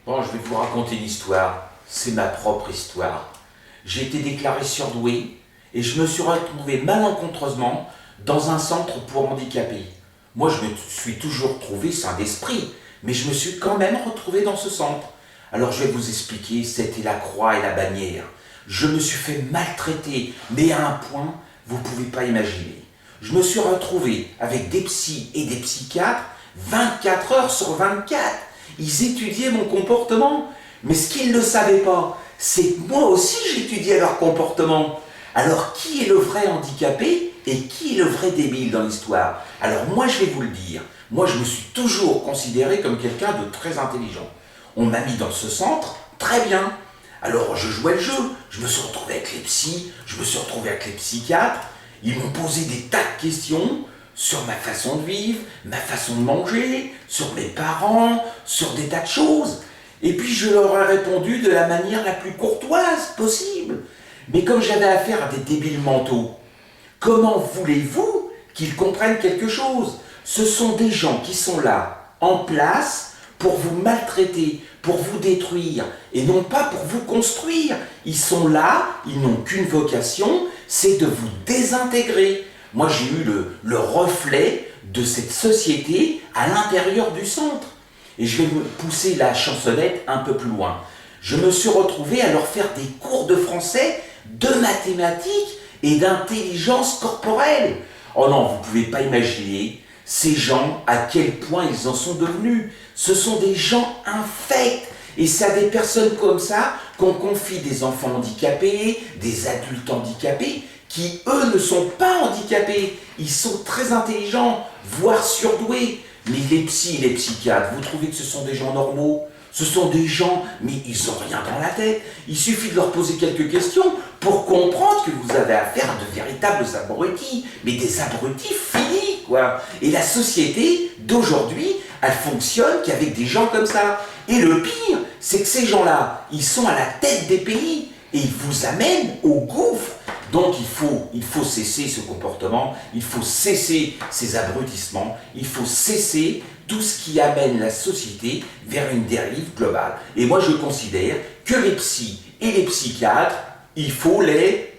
Bon, je vais vous raconter une histoire. C'est ma propre histoire. J'ai été déclaré surdoué et je me suis retrouvé malencontreusement dans un centre pour handicapés. Moi, je me suis toujours trouvé sain d'esprit, mais je me suis quand même retrouvé dans ce centre. Alors, je vais vous expliquer, c'était la croix et la bannière. Je me suis fait maltraiter, mais à un point, vous ne pouvez pas imaginer. Je me suis retrouvé avec des psys et des psychiatres 24 heures sur 24. Ils étudiaient mon comportement. Mais ce qu'ils ne savaient pas, c'est que moi aussi j'étudiais leur comportement. Alors qui est le vrai handicapé et qui est le vrai débile dans l'histoire? Alors moi je vais vous le dire. Moi je me suis toujours considéré comme quelqu'un de très intelligent. On m'a mis dans ce centre, très bien. Alors je jouais le jeu. Je me suis retrouvé avec les psys, je me suis retrouvé avec les psychiatres. Ils m'ont posé des tas de questions sur ma façon de vivre, ma façon de manger, sur mes parents, sur des tas de choses. Et puis je leur ai répondu de la manière la plus courtoise possible. Mais comme j'avais affaire à des débiles mentaux, comment voulez-vous qu'ils comprennent quelque chose? Ce sont des gens qui sont là, en place, pour vous maltraiter, pour vous détruire, et non pas pour vous construire. Ils sont là, ils n'ont qu'une vocation, c'est de vous désintégrer. Moi, j'ai eu le reflet de cette société à l'intérieur du centre. Et je vais vous pousser la chansonnette un peu plus loin. Je me suis retrouvé à leur faire des cours de français, de mathématiques et d'intelligence corporelle. Oh non, vous ne pouvez pas imaginer ces gens, à quel point ils en sont devenus. Ce sont des gens infects. Et c'est à des personnes comme ça qu'on confie des enfants handicapés, des adultes handicapés, qui eux ne sont pas handicapés. Ils sont très intelligents, voire surdoués. Mais les psys et les psychiatres, vous trouvez que ce sont des gens normaux? Ce sont des gens, mais ils n'ont rien dans la tête. Il suffit de leur poser quelques questions pour comprendre que vous avez affaire à de véritables abrutis. Mais des abrutis finis, quoi. Et la société d'aujourd'hui, elle fonctionne qu'avec des gens comme ça. Et le pire, c'est que ces gens-là, ils sont à la tête des pays et ils vous amènent au gouffre. Donc il faut cesser ce comportement, il faut cesser ces abrutissements, il faut cesser tout ce qui amène la société vers une dérive globale. Et moi je considère que les psys et les psychiatres, il faut les